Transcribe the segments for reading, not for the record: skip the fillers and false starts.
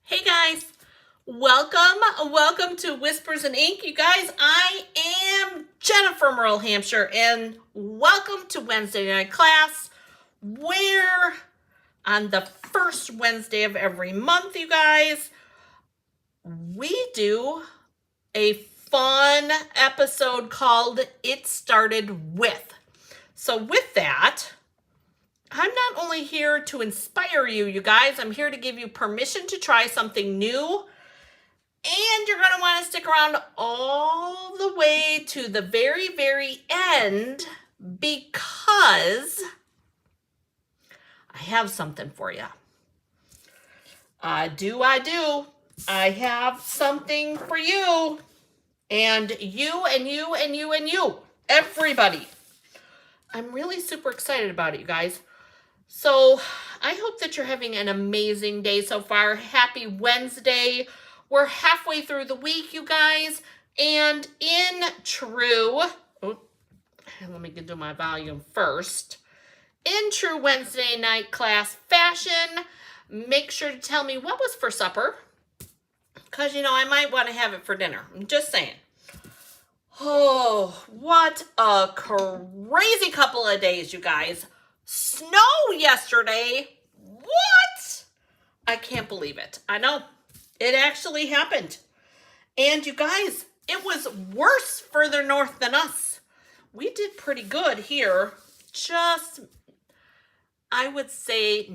Hey guys, welcome to Whispers and Ink. You guys, I am Jennifer Merle Hampshire, and welcome to Wednesday night class, where on the first Wednesday of every month, you guys, we do a fun episode called It Started With. So with that, I'm not only here to inspire you, you guys, I'm here to give you permission to try something new. And you're going to want to stick around all the way to the very, very end because I have something for you. I do. I have something for you. And you, and you, and you, and you. Everybody. I'm really super excited about it, you guys. So I hope that you're having an amazing day so far. Happy Wednesday. We're halfway through the week, you guys. And in true, let me do my volume first. In true Wednesday night class fashion, make sure to tell me what was for supper. Because, I might want to have it for dinner. I'm just saying. Oh, what a crazy couple of days, you guys. Snow yesterday. What? I can't believe it. I know. It actually happened. And you guys, it was worse further north than us. We did pretty good here. Just, I would say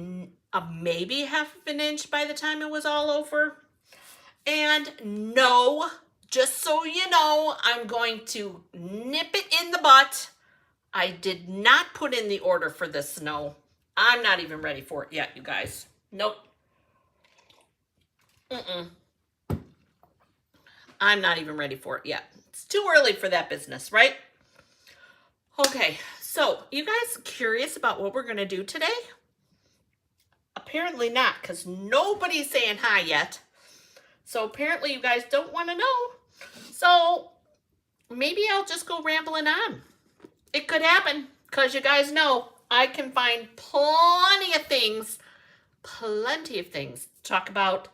maybe half of an inch by the time it was all over. And no, just so you know, I'm going to nip it in the butt. I did not put in the order for the snow. I'm not even ready for it yet, you guys. Nope. I'm not even ready for it yet. It's too early for that business, right? Okay, so you guys curious about what we're going to do today? Apparently not, because nobody's saying hi yet. So apparently you guys don't want to know. So maybe I'll just go rambling on. It could happen, because you guys know I can find plenty of things to talk about.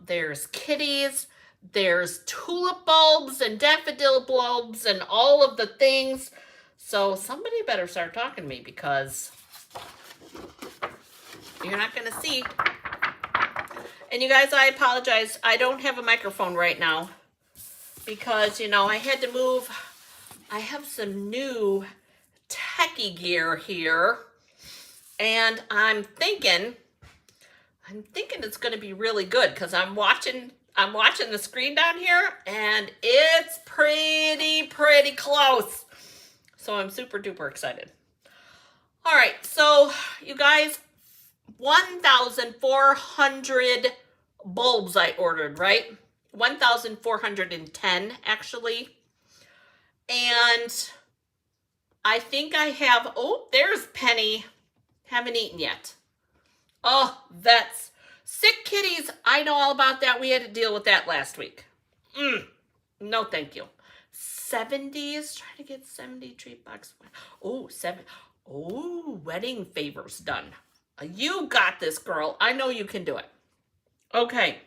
There's kitties, there's tulip bulbs and daffodil bulbs and all of the things. So somebody better start talking to me because you're not going to see. And you guys, I apologize. I don't have a microphone right now because, I had to move. I have some new techie gear here. And I'm thinking it's going to be really good because I'm watching the screen down here and it's pretty close. So I'm super duper excited. All right, so you guys, 1,400 bulbs I ordered, right? 1,410 actually. And I think I have, there's Penny. Haven't eaten yet. Oh, that's sick kitties. I know all about that. We had to deal with that last week. No, thank you. 70s, trying to get 70 treat box. Wedding favors done. You got this, girl. I know you can do it. Okay.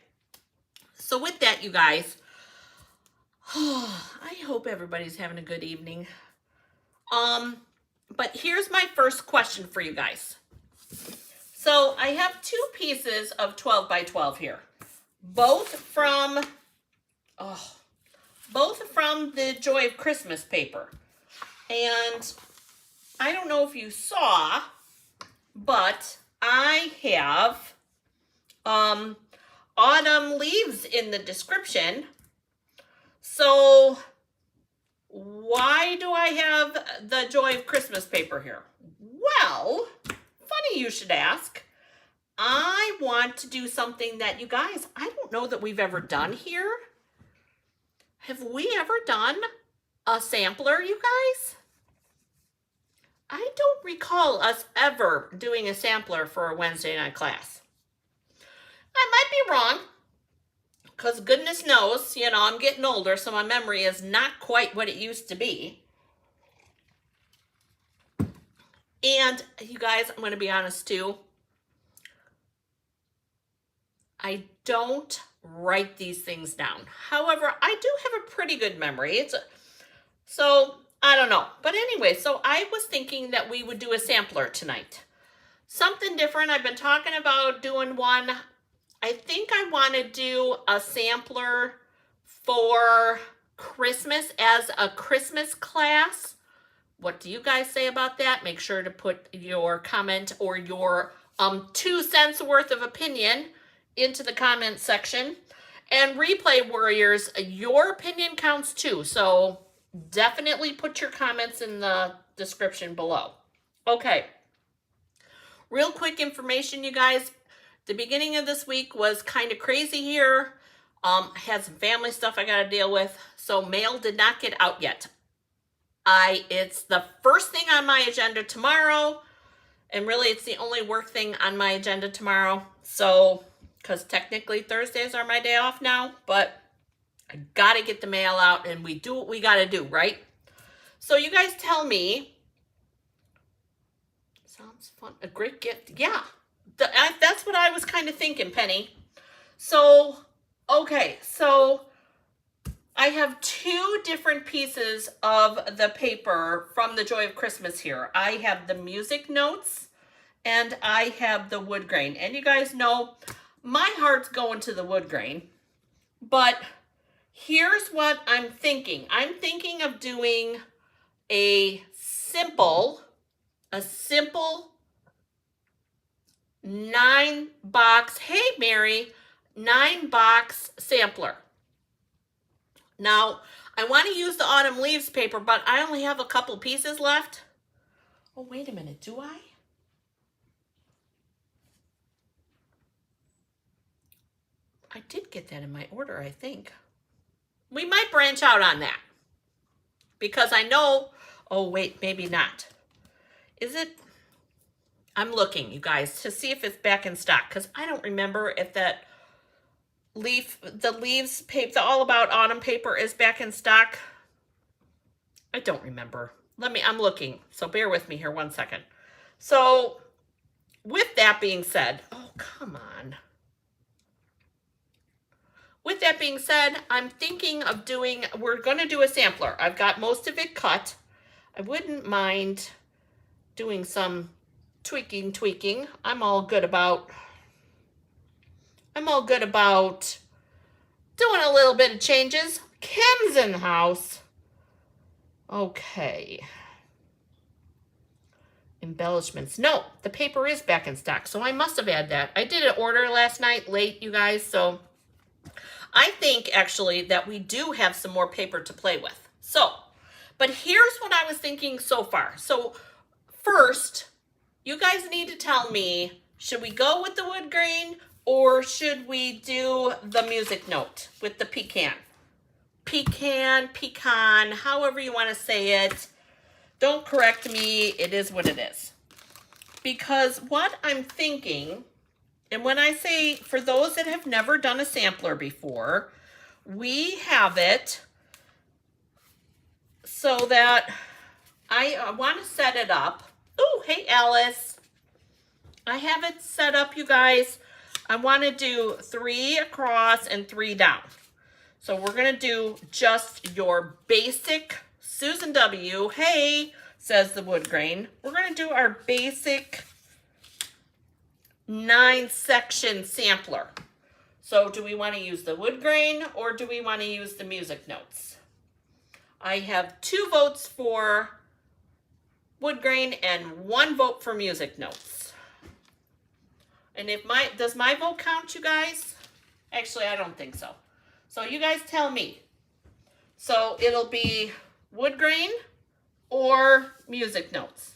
So with that, you guys, I hope everybody's having a good evening. But here's my first question for you guys. So I have two pieces of 12 by 12 here, both from the Joy of Christmas paper. And I don't know if you saw, but I have autumn leaves in the description. So why do I have the Joy of Christmas paper here? Well, funny you should ask. I want to do something that you guys, I don't know that we've ever done here. Have we ever done a sampler, you guys? I don't recall us ever doing a sampler for a Wednesday night class. I might be wrong, because goodness knows, I'm getting older, so my memory is not quite what it used to be. And you guys, I'm going to be honest too. I don't write these things down. However, I do have a pretty good memory. So I don't know. But anyway, so I was thinking that we would do a sampler tonight. Something different. I've been talking about doing one. I think I want to do a sampler for Christmas as a Christmas class. What do you guys say about that? Make sure to put your comment or your 2 cents worth of opinion into the comment section. And replay warriors, your opinion counts too. So definitely put your comments in the description below. Okay. Real quick information, you guys. The beginning of this week was kind of crazy here. I had some family stuff I got to deal with. So mail did not get out yet. It's the first thing on my agenda tomorrow. And really, it's the only work thing on my agenda tomorrow. So, because technically Thursdays are my day off now. But I got to get the mail out and we do what we got to do, right? So you guys tell me. Sounds fun. A great gift. Yeah. That's what I was kind of thinking, Penny. So, okay. So I have 2 different pieces of the paper from the Joy of Christmas here. I have the music notes and I have the wood grain. And you guys know my heart's going to the wood grain. But here's what I'm thinking. I'm thinking of doing a simple 9-box, hey Mary, 9-box sampler. Now, I want to use the autumn leaves paper, but I only have a couple pieces left. Oh, wait a minute, do I? I did get that in my order, I think. We might branch out on that. Because I know, oh wait, maybe not. Is it? I'm looking, you guys, to see if it's back in stock. Because I don't remember if that the leaves paper, the All About Autumn paper is back in stock. I don't remember. I'm looking. So bear with me here 1 second. So with that being said, oh, come on. With that being said, I'm thinking of we're going to do a sampler. I've got most of it cut. I wouldn't mind doing some tweaking. I'm all good about doing a little bit of changes. Kim's in the house. Okay. Embellishments. No, the paper is back in stock, so I must have had that. I did an order last night late, you guys, so I think actually that we do have some more paper to play with. So, but here's what I was thinking so far. So first, you guys need to tell me, should we go with the wood grain or should we do the music note with the pecan? Pecan, however you want to say it. Don't correct me. It is what it is. Because what I'm thinking, and when I say for those that have never done a sampler before, we have it so that I want to set it up. Oh, hey, Alice. I have it set up, you guys. I want to do 3 across and 3 down. So we're going to do just your basic Susan W. Hey, says the wood grain. We're going to do our basic 9-section sampler. So do we want to use the wood grain or do we want to use the music notes? I have 2 votes for wood grain and 1 vote for music notes. And does my vote count, you guys? Actually, I don't think so. So you guys tell me. So it'll be wood grain or music notes.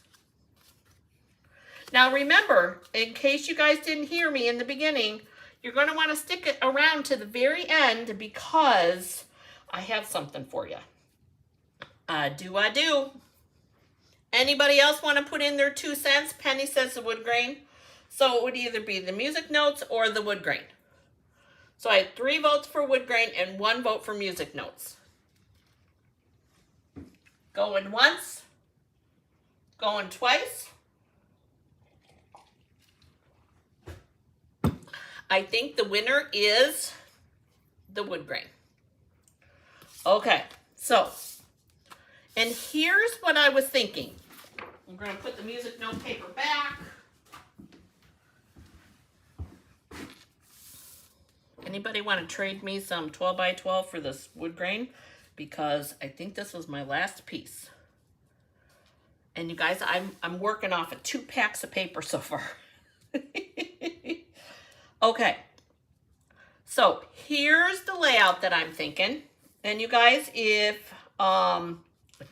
Now remember, in case you guys didn't hear me in the beginning, you're going to want to stick it around to the very end because I have something for you. I do. Anybody else want to put in their 2 cents? Penny says the wood grain. So it would either be the music notes or the wood grain. So I had 3 votes for wood grain and 1 vote for music notes. Going once. Going twice. I think the winner is the wood grain. Okay, so, and here's what I was thinking. I'm going to put the music note paper back. Anybody want to trade me some 12 by 12 for this wood grain? Because I think this was my last piece. And you guys, I'm working off of 2 packs of paper so far. Okay. So here's the layout that I'm thinking. And you guys, if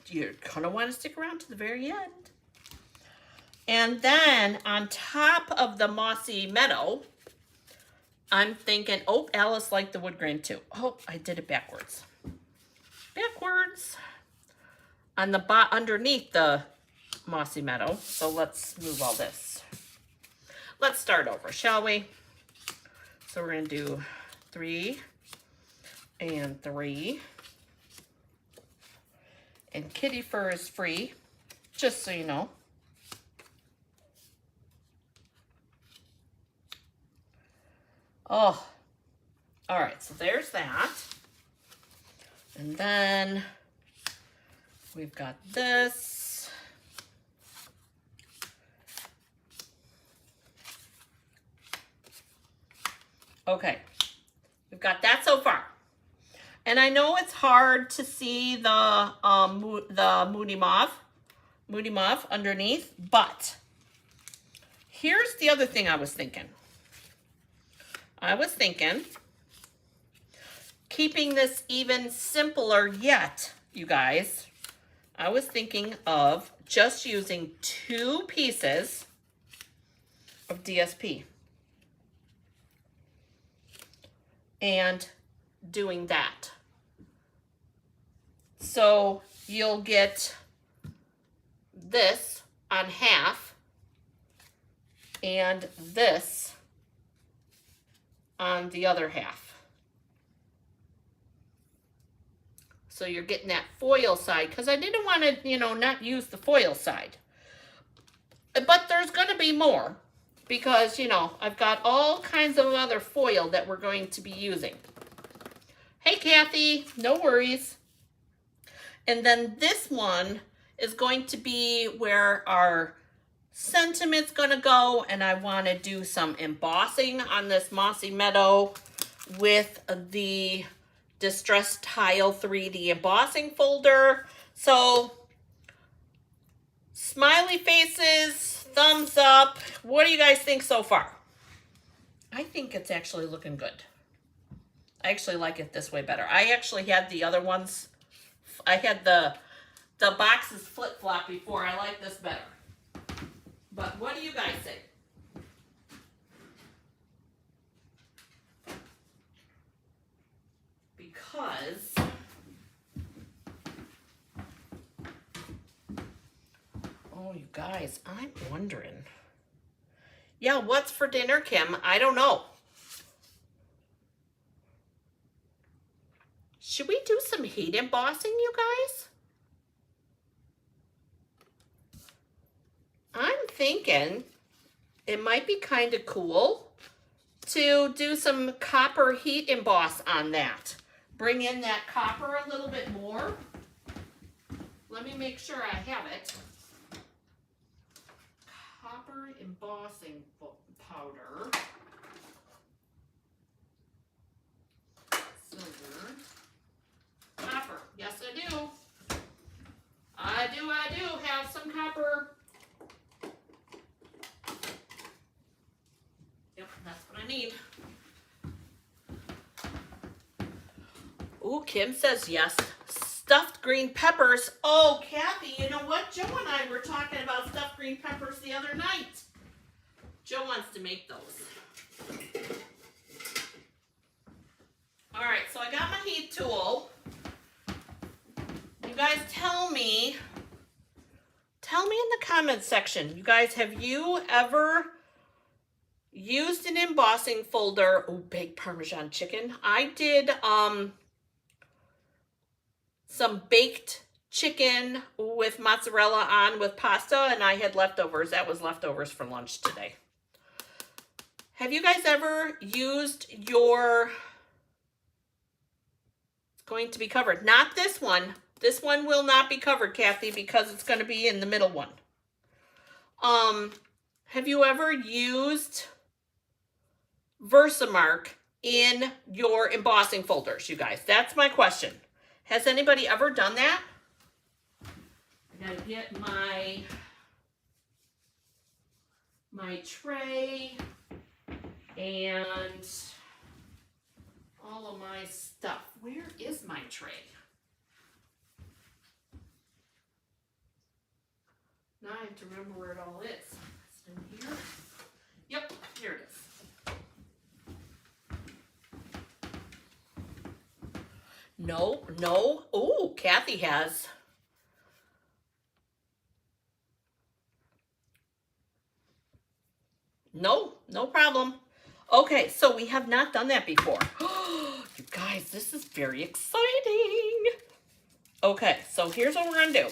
you're gonna want to stick around to the very end. And then on top of the mossy meadow, I'm thinking, oh, Alice liked the wood grain too. Oh, I did it backwards. Backwards. On the underneath the mossy meadow. So let's move all this. Let's start over, shall we? So we're gonna do 3 and 3. And kitty fur is free, just so you know. Oh, all right, so there's that. And then we've got this. Okay, we've got that so far. And I know it's hard to see the Moody Mauve underneath, but here's the other thing I was thinking. I was thinking, keeping this even simpler yet, you guys, I was thinking of just using 2 pieces of DSP and doing that. So you'll get this on half and this on the other half. So you're getting that foil side, because I didn't want to, not use the foil side. But there's going to be more, because, I've got all kinds of other foil that we're going to be using. Hey, Kathy, no worries. And then this one is going to be where our sentiment's going to go, and I want to do some embossing on this mossy meadow with the Distress Tile 3D embossing folder. So, smiley faces, thumbs up. What do you guys think so far? I think it's actually looking good. I actually like it this way better. I actually had the other ones. I had the boxes flip-flop before. I like this better. But what do you guys think? Because oh, you guys, I'm wondering. Yeah, what's for dinner, Kim? I don't know. Should we do some heat embossing, you guys? I'm thinking it might be kind of cool to do some copper heat emboss on that. Bring in that copper a little bit more. Let me make sure I have it. Copper embossing powder. Silver. Copper. Yes, I do. I do have some copper. Yep, that's what I need. Ooh, Kim says yes. Stuffed green peppers. Oh, Kathy, you know what? Joe and I were talking about stuffed green peppers the other night. Joe wants to make those. All right, so I got my heat tool. You guys tell me in the comments section, you guys, have you ever used an embossing folder? Oh, baked Parmesan chicken. I did some baked chicken with mozzarella on with pasta, and I had leftovers. That was leftovers for lunch today. Have you guys ever used your, it's going to be covered, not this one. This one will not be covered, Kathy, because it's going to be in the middle one. Have you ever used Versamark in your embossing folders, you guys? That's my question. Has anybody ever done that? I gotta get my tray and all of my stuff. Where is my tray? Now I have to remember where it all is. It's in here. Yep, here it is. No. Oh, Kathy has. No problem. Okay, so we have not done that before. You guys, this is very exciting. Okay, so here's what we're gonna do.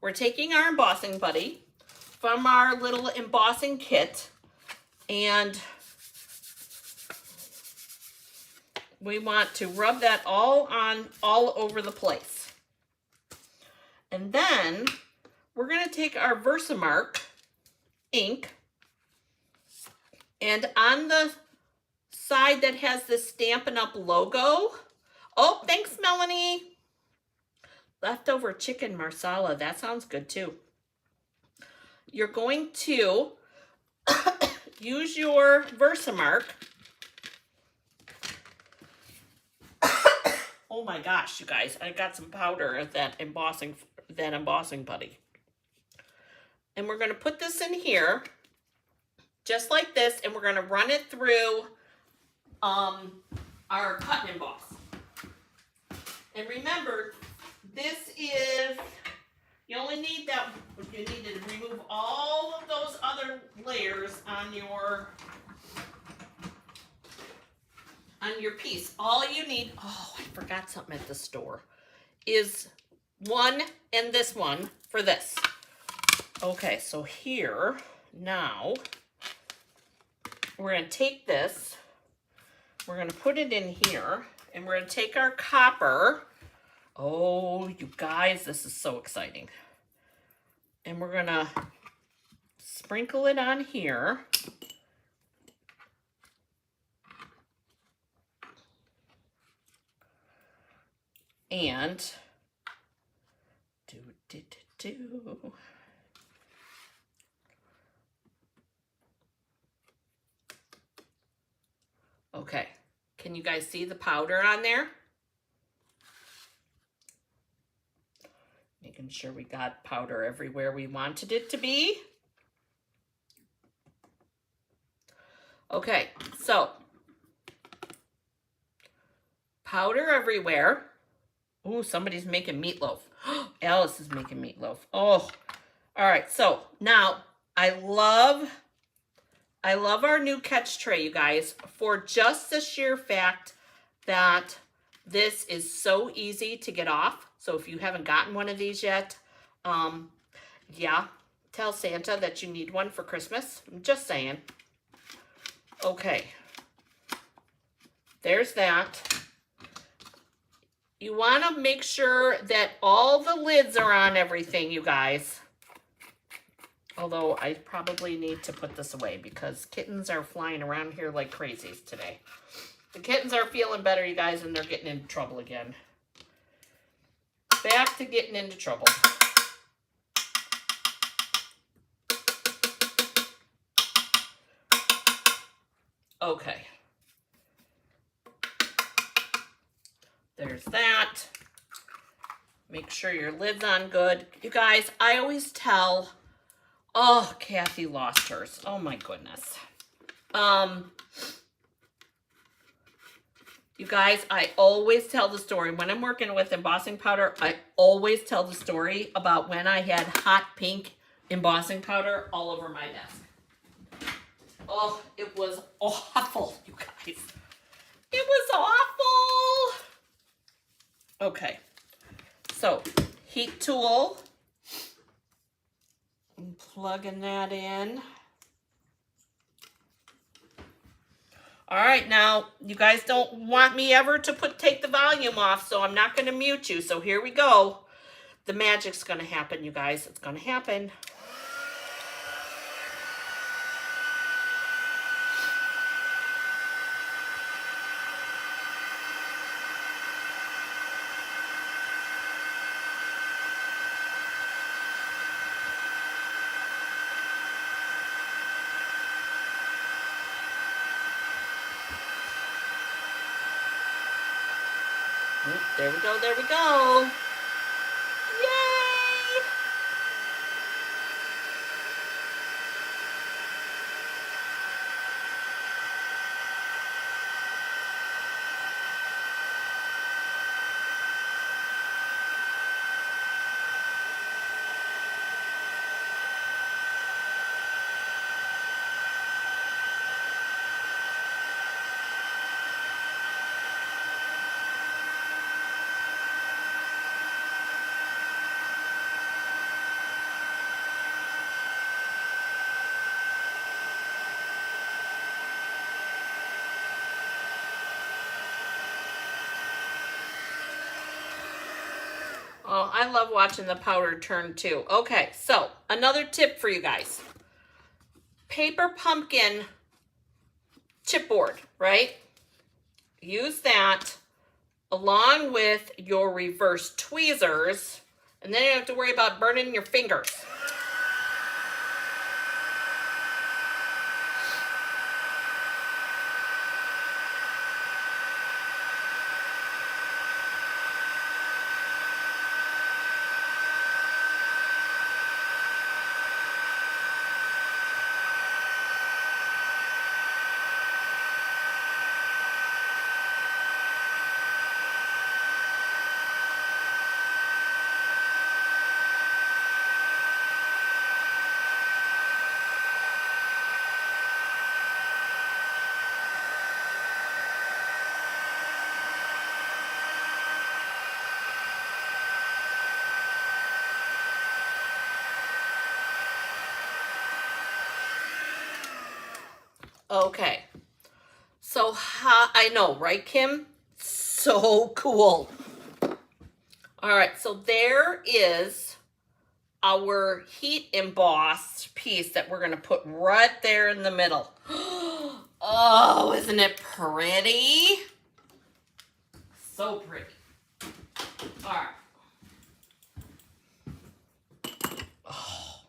We're taking our embossing buddy from our little embossing kit, and we want to rub that all over the place. And then we're going to take our Versamark ink, and on the side that has the Stampin' Up! Logo. Oh, thanks, Melanie. Leftover chicken marsala. That sounds good too. You're going to use your Versamark. Oh my gosh, you guys, I got some powder of that embossing buddy. And we're going to put this in here, just like this, and we're going to run it through our cut and emboss. And remember, this is, you only need that, you need to remove all of those other layers on your piece. All you need, oh, I forgot something at the store, is one and this one for this. Okay, so here, now, we're going to take this, we're going to put it in here, and we're going to take our copper. Oh, you guys, this is so exciting. And we're going to sprinkle it on here. And do. Okay, can you guys see the powder on there? Making sure we got powder everywhere we wanted it to be. Okay, so powder everywhere. Ooh, somebody's making meatloaf. Alice is making meatloaf. Oh, all right. So now I love our new catch tray, you guys, for just the sheer fact that this is so easy to get off. So if you haven't gotten one of these yet, yeah, tell Santa that you need one for Christmas. I'm just saying. Okay. There's that. You want to make sure that all the lids are on everything, you guys. Although I probably need to put this away because kittens are flying around here like crazies today. The kittens are feeling better, you guys, and they're getting into trouble again. Back to getting into trouble. Okay. There's that. Make sure your lid's on good. You guys, I always tell, oh, Kathy lost hers. Oh my goodness. You guys, I always tell the story. When I'm working with embossing powder, I always tell the story about when I had hot pink embossing powder all over my desk. Oh, it was awful, you guys. It was awful. Okay, so heat tool, I'm plugging that in. All right, now you guys don't want me ever to take the volume off, so I'm not going to mute you. So here we go. The magic's going to happen, you guys. It's going to happen. There we go, there we go. Yay! Oh, I love watching the powder turn too. Okay, so another tip for you guys. Paper pumpkin chipboard, right? Use that along with your reverse tweezers, and then you don't have to worry about burning your fingers. Okay, so I know, right, Kim? So cool. All right, so there is our heat embossed piece that we're gonna put right there in the middle. Oh, isn't it pretty? So pretty. All right. Oh,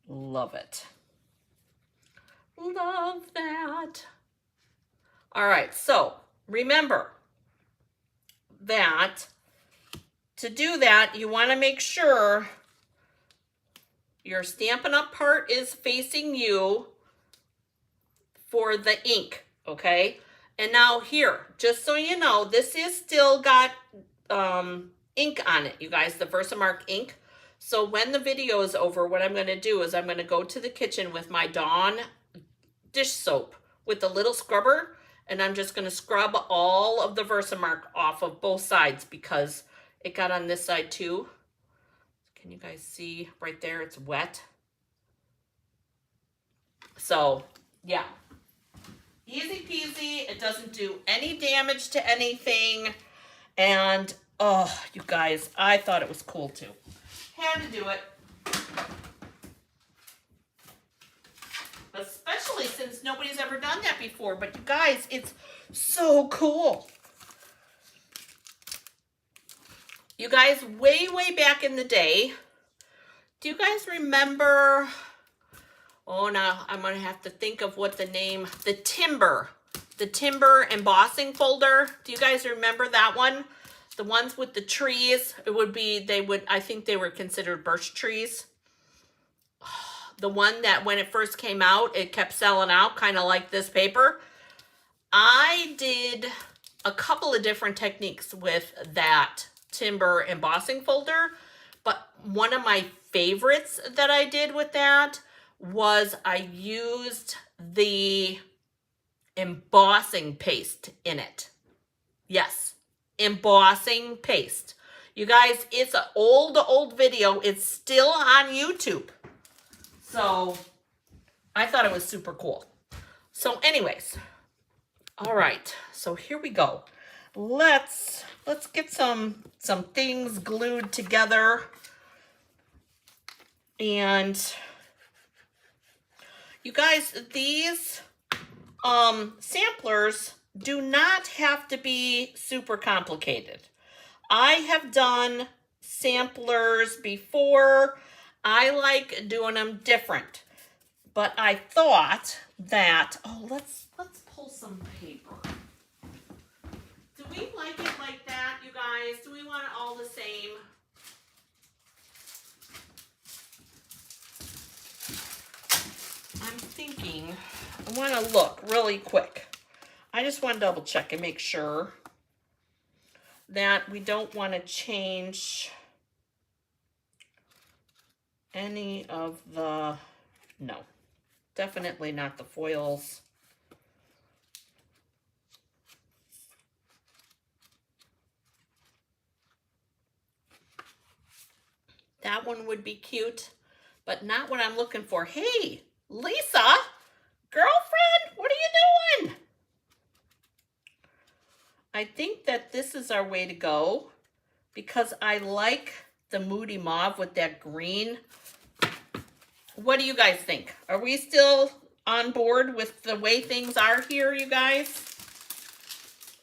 love it. Love that. All right, so remember that to do that, you want to make sure your Stampin' Up! Part is facing you for the ink, okay? And now here, just so you know, this is still got ink on it, you guys, the Versamark ink. So when the video is over, what I'm going to do is I'm going to go to the kitchen with my Dawn dish soap with a little scrubber, and I'm just going to scrub all of the Versamark off of both sides because it got on this side too. Can you guys see right there? It's wet. So yeah, easy peasy. It doesn't do any damage to anything. And oh, you guys, I thought it was cool too. Had to do it. Especially since nobody's ever done that before. But you guys, it's so cool. You guys, way back in the day, do you guys remember, oh, now I'm going to have to think of what the name, the timber embossing folder. Do you guys remember that one? The ones with the trees, it would be, I think they were considered birch trees. The one that when it first came out, it kept selling out, kind of like this paper. I did a couple of different techniques with that timber embossing folder, but one of my favorites that I did with that was I used the embossing paste in it. Yes, embossing paste. You guys, it's an old video. It's still on YouTube. So I thought it was super cool. So anyways, All right, so here we go. Let's get some things glued together. And you guys, these samplers do not have to be super complicated. I have done samplers before. I like doing them different. But I thought that, oh, let's pull some paper. Do we like it like that, you guys? Do we want it all the same? I'm thinking, I want to look really quick. I just want to double check and make sure that we don't want to change any of the, no, definitely not the foils. That one would be cute, but not what I'm looking for. Hey, Lisa, girlfriend, what are you doing? I think that this is our way to go because I like the Moody Mauve with that green. What do you guys think? Are we still on board with the way things are here, you guys?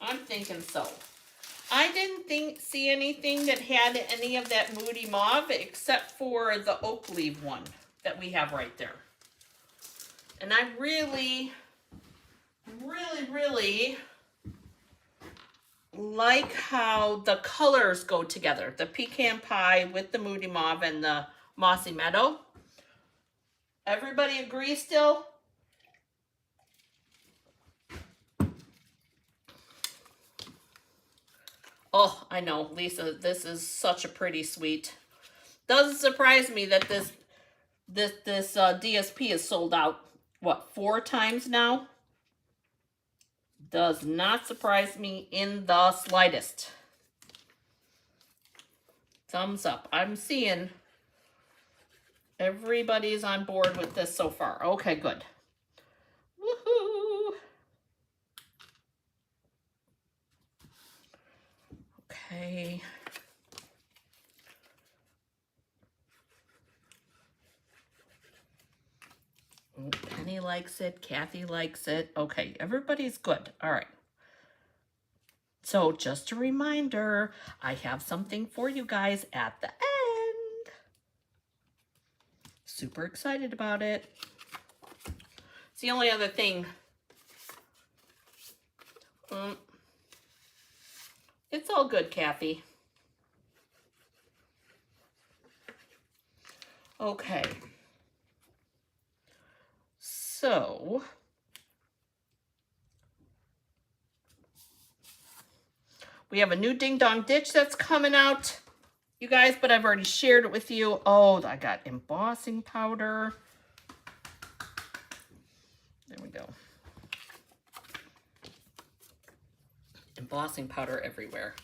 I'm thinking so. I didn't see anything that had any of that Moody Mauve except for the oak leaf one that we have right there. And I really, really, really like how the colors go together. The pecan pie with the Moody Mauve and the mossy meadow. Everybody agree still? Oh, I know, Lisa, this is such a pretty suite. Doesn't surprise me that this DSP is sold out, what, 4 times now? Does not surprise me in the slightest. Thumbs up. I'm seeing everybody's on board with this so far. Okay, good. Woohoo! Okay. Oh, Penny likes it. Kathy likes it. Okay, everybody's good. All right. So just a reminder, I have something for you guys at the end. Super excited about it. It's the only other thing. It's all good, Kathy. Okay. So, we have a new Ding Dong Ditch that's coming out, you guys, but I've already shared it with you. Oh, I got embossing powder. There we go. Embossing powder everywhere.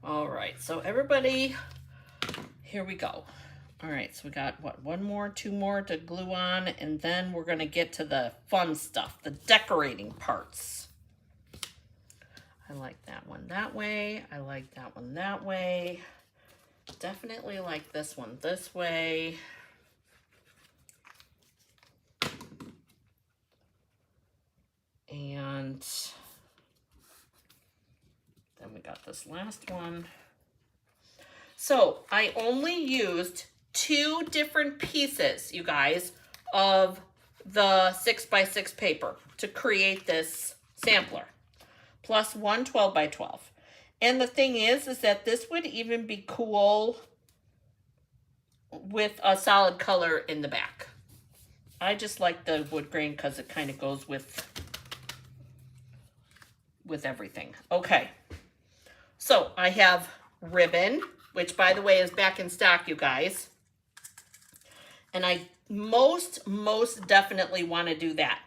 All right, so everybody, here we go. All right, so we got, what, 1 more, 2 more to glue on, and then we're gonna get to the fun stuff, the decorating parts. I like that one that way. I like that one that way. Definitely like this one this way. And then we got this last one. So I only used 2 different pieces, you guys, of the 6x6 paper to create this sampler, plus 1 12x12. And the thing is that this would even be cool with a solid color in the back. I just like the wood grain because it kind of goes with everything. Okay, so I have ribbon, which by the way is back in stock, you guys. And I most definitely want to do that.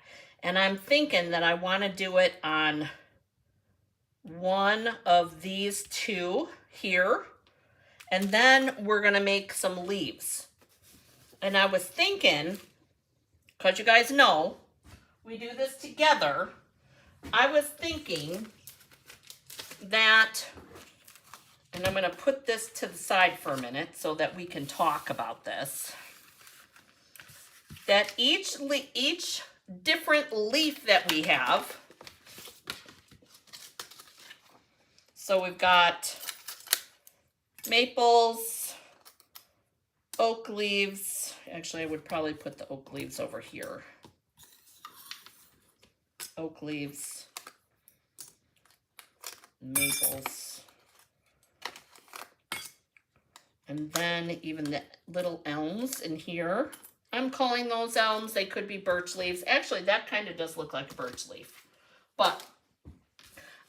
And I'm thinking that I want to do it on one of these 2 here. And then we're going to make some leaves. And I was thinking, because you guys know, we do this together, I was thinking that, and I'm going to put this to the side for a minute so that we can talk about this, that each different leaf that we have, so we've got maples, oak leaves. Actually, I would probably put the oak leaves over here. Oak leaves, maples, and then even the little elms in here. I'm calling those elms. They could be birch leaves. Actually, that kind of does look like a birch leaf. But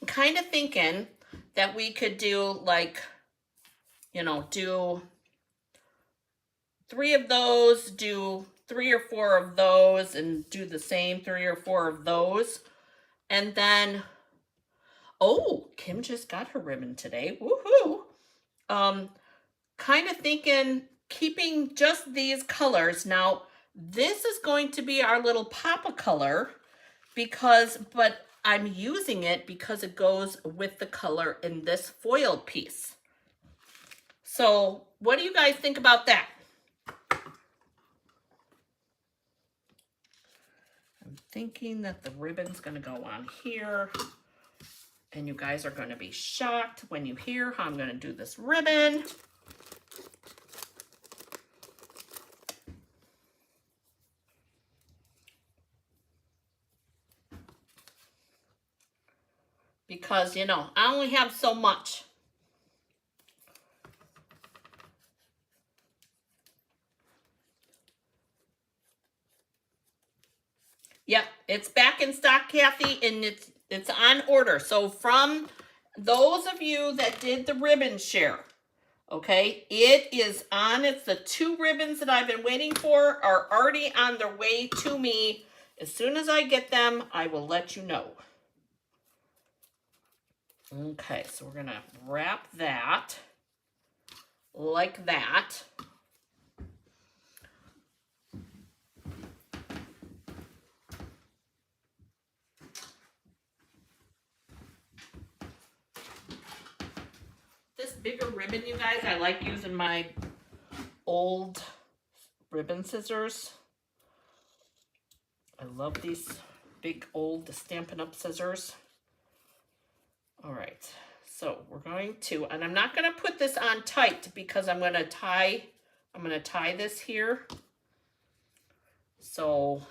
I'm kind of thinking that we could do like, you know, do 3 of those, do 3 or 4 of those, and do the same 3 or 4 of those. And then, oh, Kim just got her ribbon today. Woohoo! Kind of thinking keeping just these colors. Now, this is going to be our little Papa color but I'm using it because it goes with the color in this foil piece. So what do you guys think about that? I'm thinking that the ribbon's going to go on here, and you guys are going to be shocked when you hear how I'm going to do this ribbon. Because, you know, I only have so much. Yep, it's back in stock, Kathy, and it's on order. So from those of you that did the ribbon share, okay, it is on. It's the 2 ribbons that I've been waiting for are already on their way to me. As soon as I get them, I will let you know. Okay, so we're going to wrap that like that. This bigger ribbon, you guys, I like using my old ribbon scissors. I love these big old Stampin' Up! Scissors. All right, so we're going to, and I'm not going to put this on tight because I'm going to tie this here. So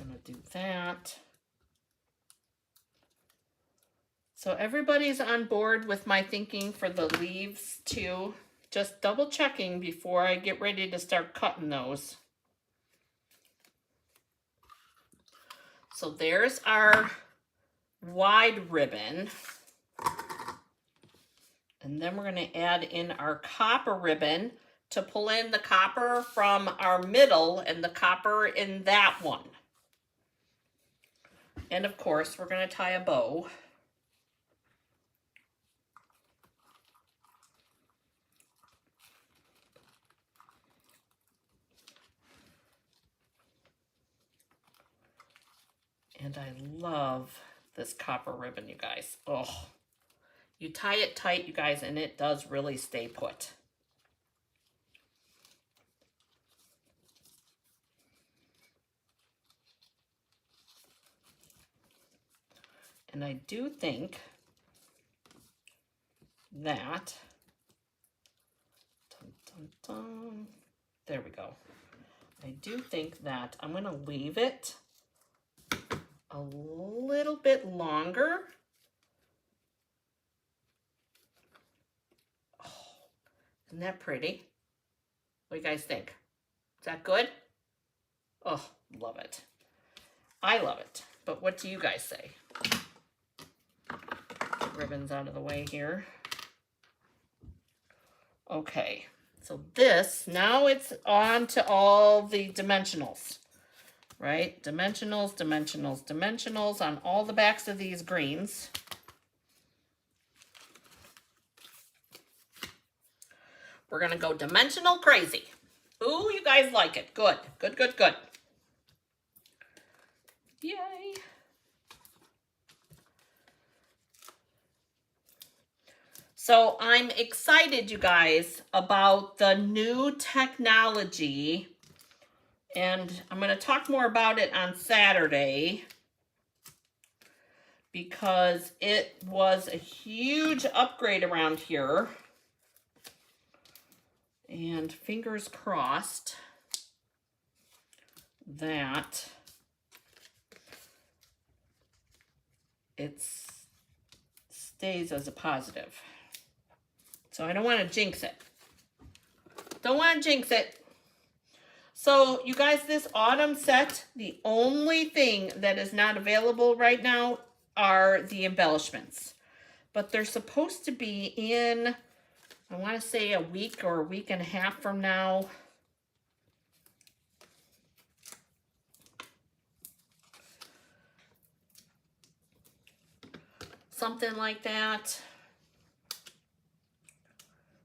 I'm going to do that. So everybody's on board with my thinking for the leaves too. Just double checking before I get ready to start cutting those. So there's our wide ribbon. And then we're going to add in our copper ribbon to pull in the copper from our middle and the copper in that one. And of course, we're going to tie a bow. And I love this copper ribbon, you guys. Oh, you tie it tight, you guys, and it does really stay put. And I do think that, there we go. I do think that I'm going to leave it a little bit longer. Oh, isn't that pretty? What do you guys think? Is that good? Oh, love it. I love it. But what do you guys say? Ribbons out of the way here. Okay, so this, now it's on to all the dimensionals. Right? Dimensionals, dimensionals, dimensionals on all the backs of these greens. We're going to go dimensional crazy. Ooh, you guys like it. Good, good, good, good. Yay. So I'm excited, you guys, about the new technology. And I'm going to talk more about it on Saturday because it was a huge upgrade around here. And fingers crossed that it stays as a positive. So I don't want to jinx it. Don't want to jinx it. So you guys, this autumn set, the only thing that is not available right now are the embellishments. But they're supposed to be in, I want to say a week or a week and a half from now. Something like that.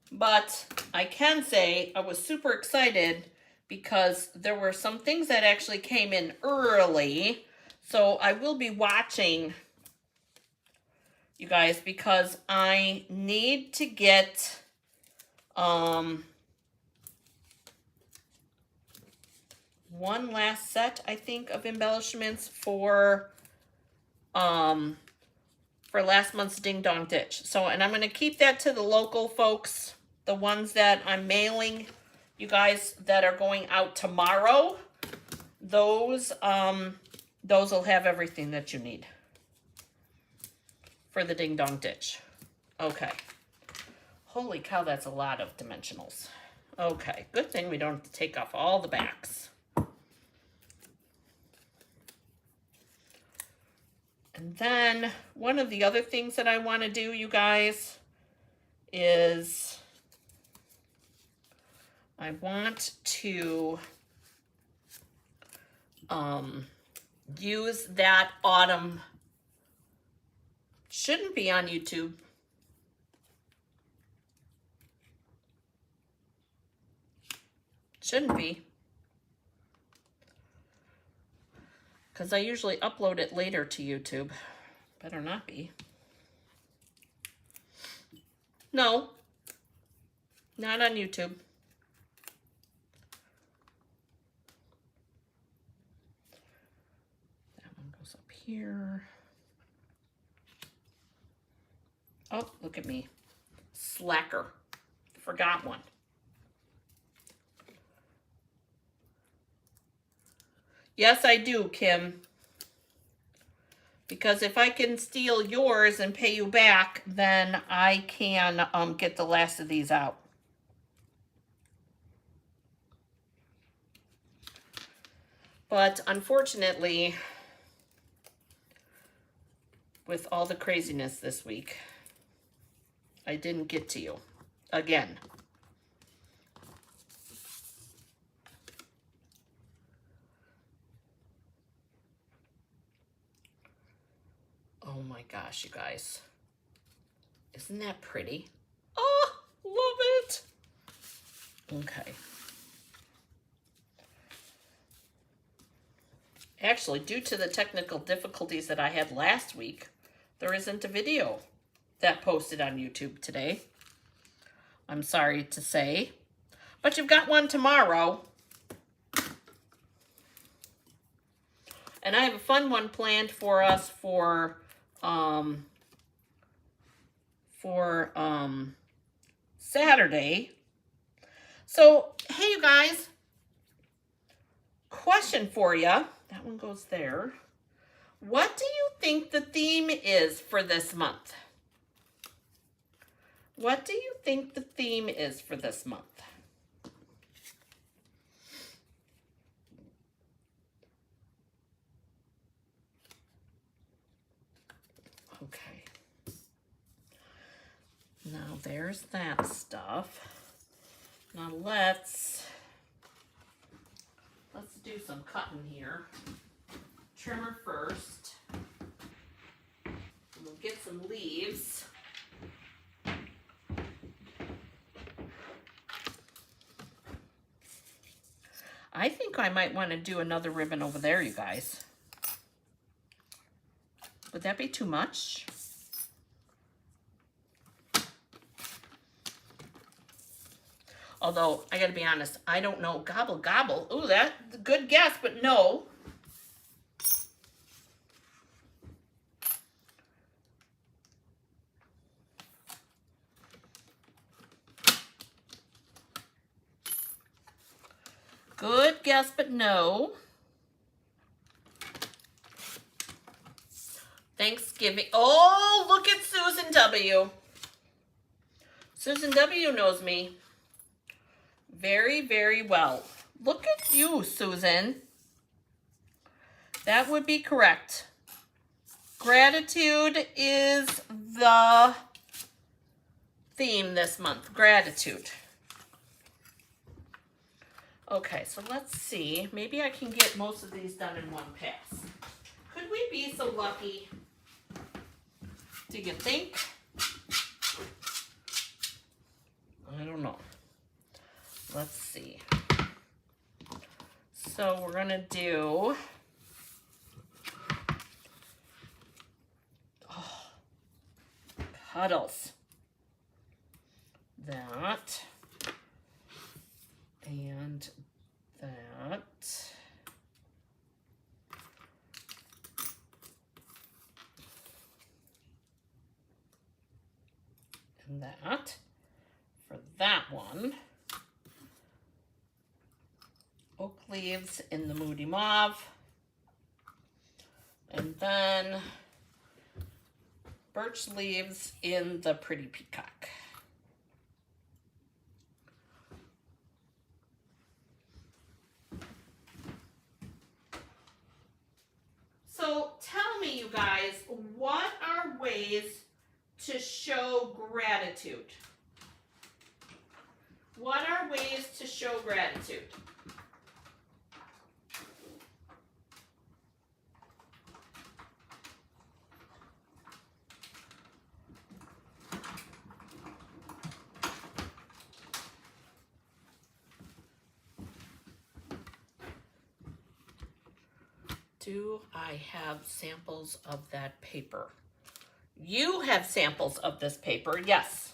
But I can say I was super excited because there were some things that actually came in early. So I will be watching, you guys, because I need to get one last set, I think, of embellishments for last month's Ding Dong Ditch. So, and I'm going to keep that to the local folks, the ones that I'm mailing, you guys, that are going out tomorrow. Those will have everything that you need for the Ding Dong Ditch. Okay. Holy cow, that's a lot of dimensionals. Okay, good thing we don't have to take off all the backs. And then one of the other things that I want to do, you guys, is I want to use that autumn, shouldn't be on YouTube. Shouldn't be. Because I usually upload it later to YouTube. Better not be. No. Not on YouTube. That one goes up here. Oh, look at me. Slacker. Forgot one. Yes, I do, Kim. Because if I can steal yours and pay you back, then I can get the last of these out. But unfortunately, with all the craziness this week, I didn't get to you again. Oh my gosh, you guys. Isn't that pretty? Oh, love it. Okay. Actually, due to the technical difficulties that I had last week, there isn't a video that posted on YouTube today. I'm sorry to say. But you've got one tomorrow. And I have a fun one planned for us for Saturday. So, hey, you guys. Question for you. That one goes there. What do you think the theme is for this month? What do you think the theme is for this month? Okay. Now there's that stuff. Now let's do some cutting here. Trimmer first. We'll get some leaves. I think I might want to do another ribbon over there, you guys. Would that be too much? Although, I gotta be honest, I don't know. Gobble, gobble. Ooh, that's a good guess, but no. Good guess, but no. Thanksgiving. Oh, look at Susan W. Susan W knows me very, very well. Look at you, Susan. That would be correct. Gratitude is the theme this month. Gratitude. Okay, so let's see. Maybe I can get most of these done in one pass. Could we be so lucky? Do you think? I don't know. Let's see. So we're going to do... puddles. That. And that. And that. For that one. Oak leaves in the Moody Mauve. And then birch leaves in the Pretty Peacock. So tell me, you guys, what are ways to show gratitude? What are ways to show gratitude? Do I have samples of that paper? You have samples of this paper, yes.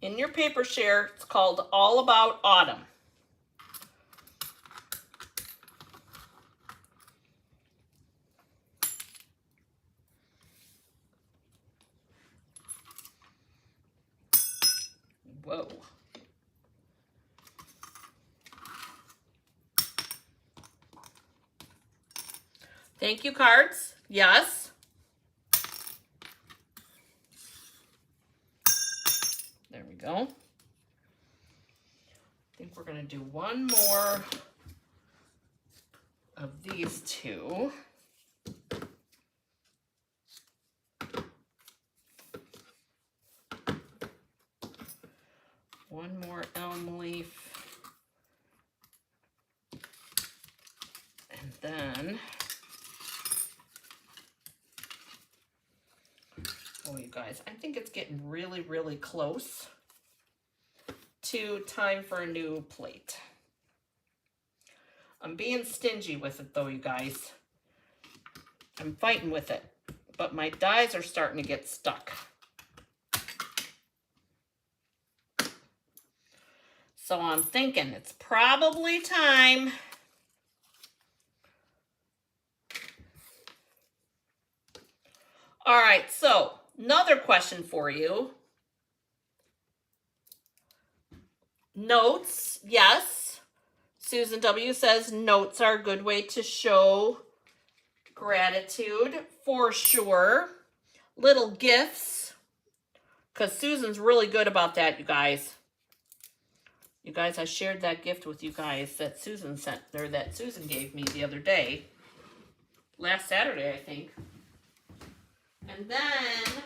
In your paper share, it's called All About Autumn. Whoa. Thank you, cards. Yes. There we go. I think we're going to do one more of these two. One more elm leaf. And then... oh, you guys, I think it's getting really, really close to time for a new plate. I'm being stingy with it though, you guys. I'm fighting with it, but my dies are starting to get stuck. So I'm thinking it's probably time all right, so another question for you. Notes, yes. Susan W. says notes are a good way to show gratitude, for sure. Little gifts, because Susan's really good about that, you guys. You guys, I shared that gift with you guys that Susan sent, or that Susan gave me the other day. Last Saturday, I think. And then,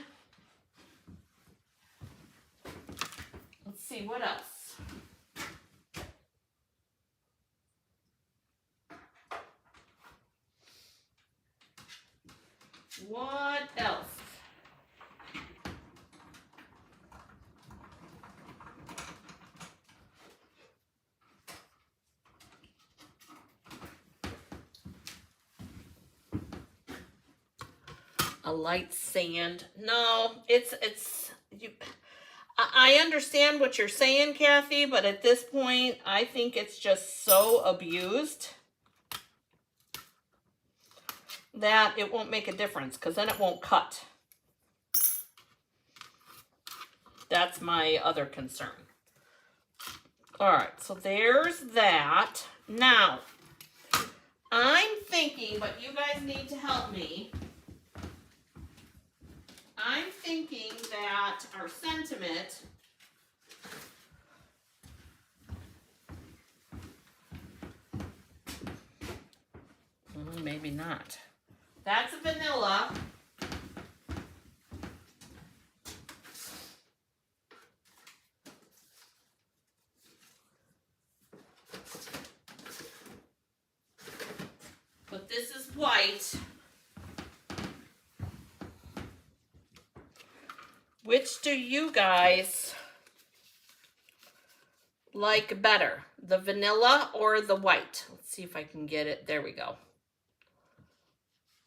let's see, what else? What else? A light sand. No, I understand what you're saying, Kathy, but at this point, I think it's just so abused that it won't make a difference, because then it won't cut. That's my other concern. All right, so there's that. Now, I'm thinking, but you guys need to help me. I'm thinking that our sentiment maybe not. That's a vanilla. But this is white. Which do you guys like better? The vanilla or the white? Let's see if I can get it. There we go.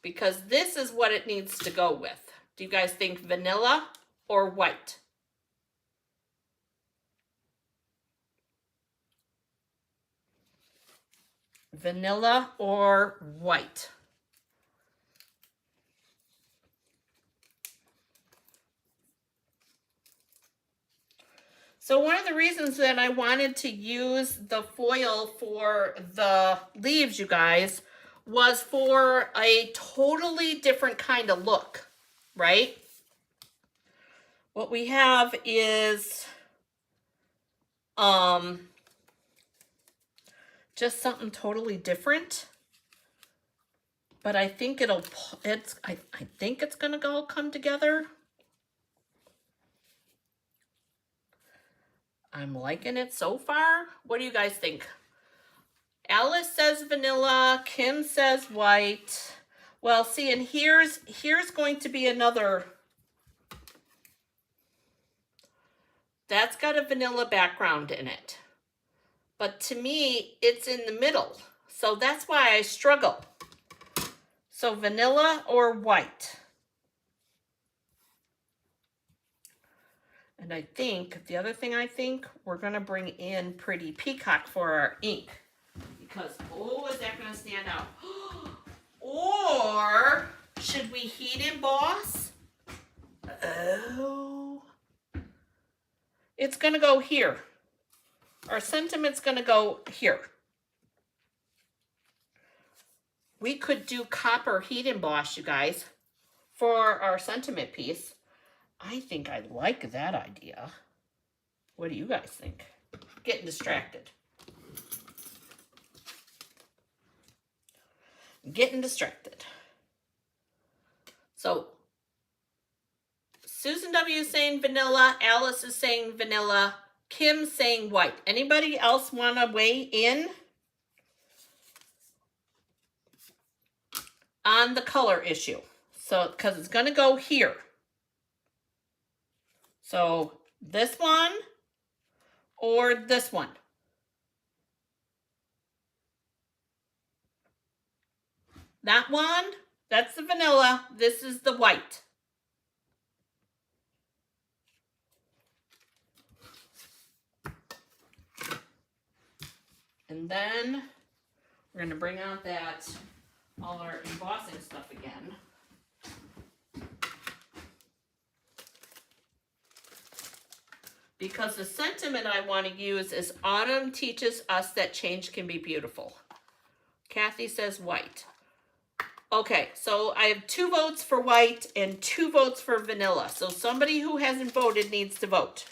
Because this is what it needs to go with. Do you guys think vanilla or white? Vanilla or white? So one of the reasons that I wanted to use the foil for the leaves, you guys, was for a totally different kind of look, right? What we have is just something totally different. But I think I think it's gonna all come together. I'm liking it so far. What do you guys think? Alice says vanilla, Kim says white. Well, see, and here's going to be another. That's got a vanilla background in it. But to me, it's in the middle. So that's why I struggle. So vanilla or white? And I think, the other thing I think, we're going to bring in Pretty Peacock for our ink. Because, oh, is that going to stand out? Or should we heat emboss? Oh. It's going to go here. Our sentiment's going to go here. We could do copper heat emboss, you guys, for our sentiment piece. I think I like that idea. What do you guys think? Getting distracted. Getting distracted. So, Susan W. is saying vanilla. Alice is saying vanilla. Kim's saying white. Anybody else want to weigh in on the color issue? So, because it's going to go here. So, this one or this one? That one, that's the vanilla. This is the white. And then we're going to bring out all our embossing stuff again. Because the sentiment I want to use is autumn teaches us that change can be beautiful. Kathy says white. Okay, so I have 2 votes for white and 2 votes for vanilla. So somebody who hasn't voted needs to vote.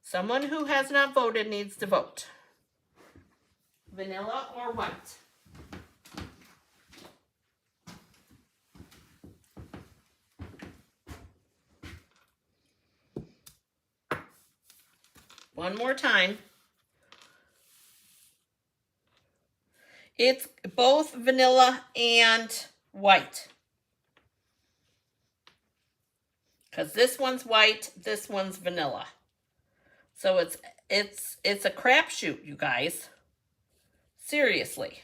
Someone who has not voted needs to vote. Vanilla or white? One more time. It's both vanilla and white. Because this one's white, this one's vanilla. So it's a crapshoot, you guys. Seriously.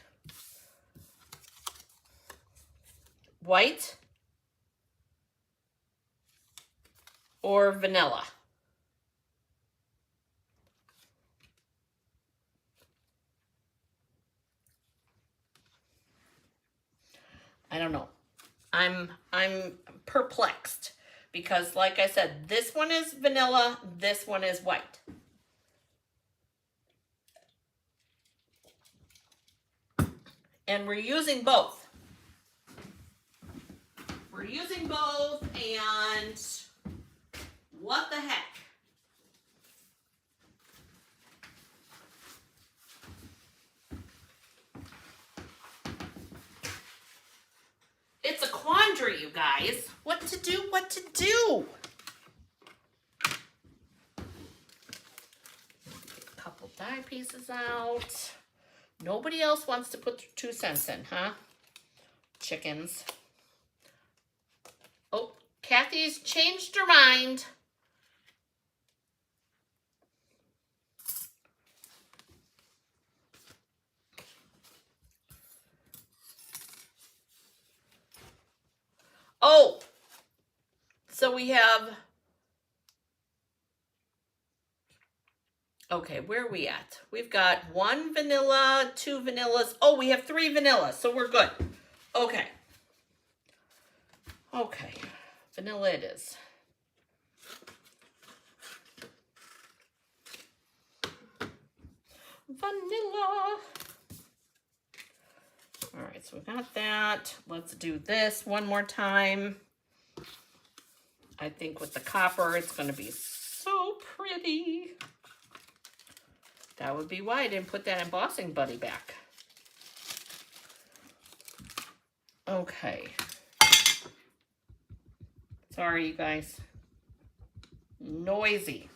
white or vanilla? I don't know. I'm perplexed because, like I said, this one is vanilla, this one is white. And we're using both. We're using both, and what the heck? It's a quandary, you guys. What to do, what to do. A couple die pieces out. Nobody else wants to put 2 cents in, huh? Chickens. Oh, Kathy's changed her mind. Oh, so we have, okay, where are we at? We've got 1 vanilla, 2 vanillas. Oh, we have 3 vanillas, so we're good. Okay. Okay, vanilla it is. Vanilla. All right, so we got that. Let's do this one more time. I think with the copper, it's going to be so pretty. That would be why I didn't put that embossing buddy back. Okay. Sorry, you guys. Noisy.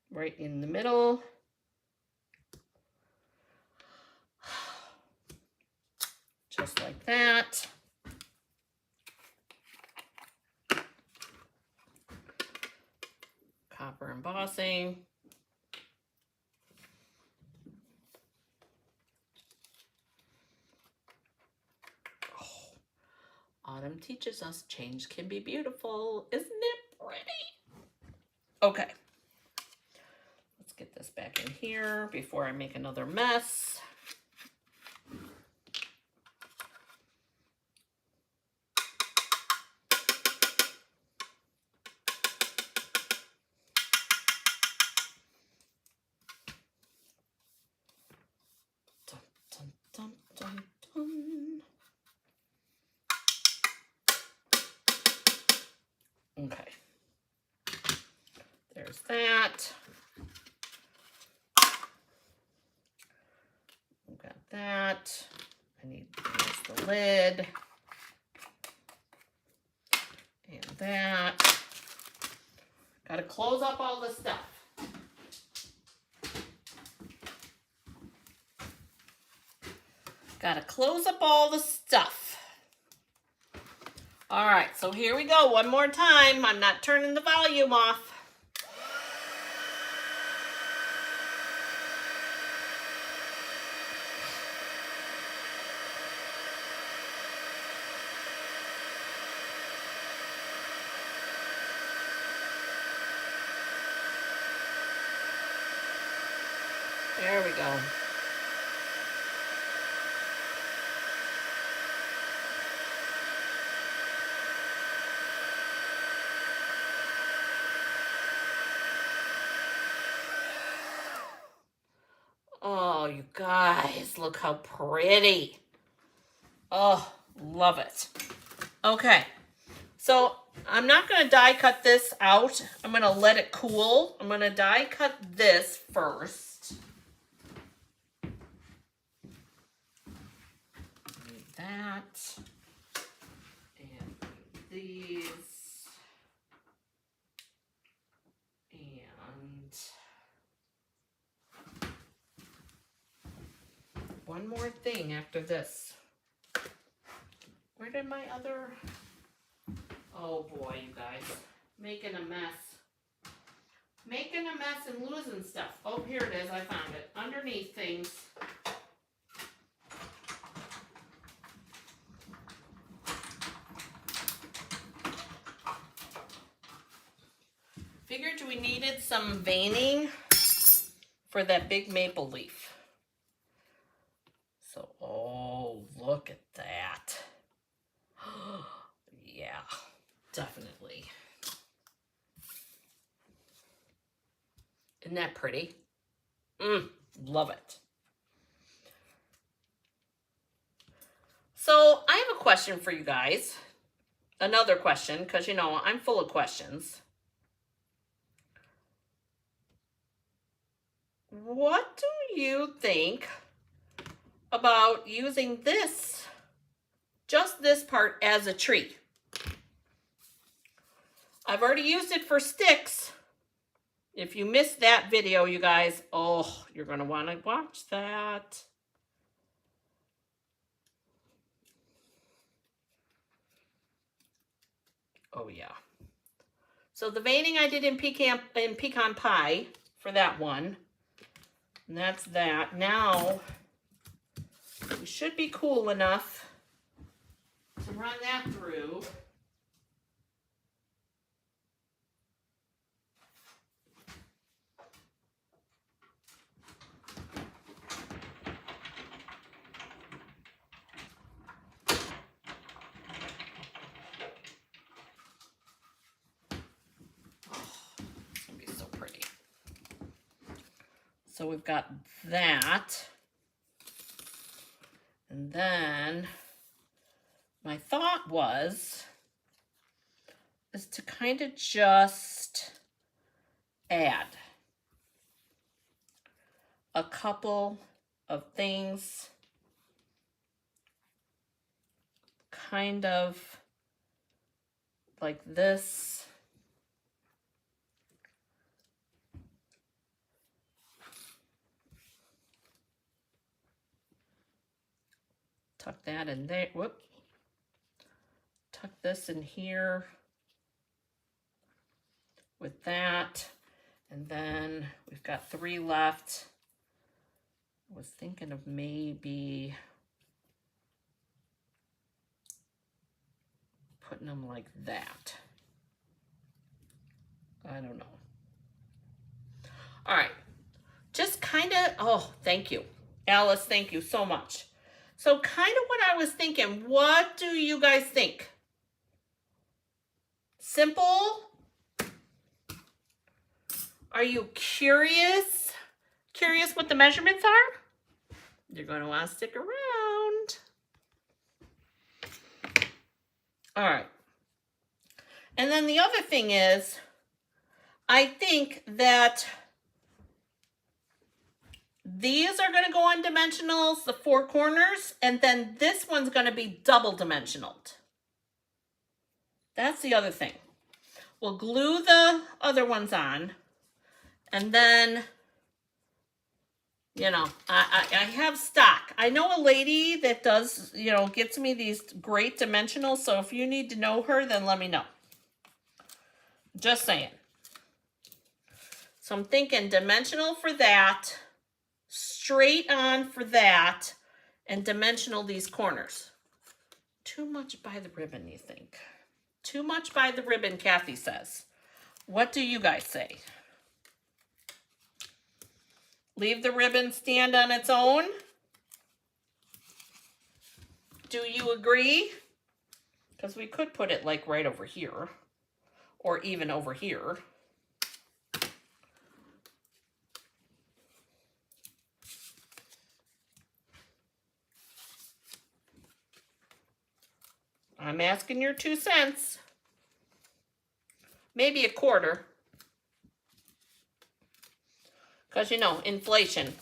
Right in the middle. Just like that. Copper embossing. Oh. Autumn teaches us change can be beautiful. Isn't it pretty? Okay. Let's get this back in here before I make another mess. Dun, dun, dun, dun. Okay. There's that. We've got that. I need to use the lid. And that. Got to close up all this stuff. Got to close up all the stuff. All right, so here we go. One more time. I'm not turning the volume off. There we go. Oh, you guys, look how pretty. Oh, love it. Okay, so I'm not going to die cut this out. I'm going to let it cool. I'm going to die cut this first. Need that. And these. And one more thing after this. Where did my other... Oh boy, you guys. Making a mess. Making a mess and losing stuff. Oh, here it is. I found it. Underneath things. Figured we needed some veining for that big maple leaf. So, oh, look at that. Yeah, definitely. Isn't that pretty? Love it. So I have a question for you guys. Another question, because you know, I'm full of questions. What do you think about using this, just this part as a tree? I've already used it for sticks. If you missed that video, you guys, oh, you're going to want to watch that. Oh, yeah. So the veining I did in pecan pie for that one. And that's that. Now, we should be cool enough to run that through. So we've got that. And then my thought is to kind of just add a couple of things, kind of like this. Tuck that in there. Whoop. Tuck this in here with that. And then we've got 3 left. I was thinking of maybe putting them like that. I don't know. All right. Just kind of, oh, thank you. Alice, thank you so much. So kind of what I was thinking, what do you guys think? Simple? Are you curious? Curious what the measurements are? You're going to want to stick around. All right. And then the other thing is, I think that these are going to go on dimensionals, the 4 corners, and then this one's going to be double dimensionaled. That's the other thing. We'll glue the other ones on, and then, you know, I have stock. I know a lady that does, you know, gets me these great dimensionals, so if you need to know her, then let me know. Just saying. So I'm thinking dimensional for that, straight on for that, and dimensional these corners. Too much by the ribbon, you think? Too much by the ribbon, Kathy says. What do you guys say? Leave the ribbon stand on its own? Do you agree? Because we could put it like right over here, or even over here. I'm asking your 2 cents. Maybe a quarter. Because, you know, inflation.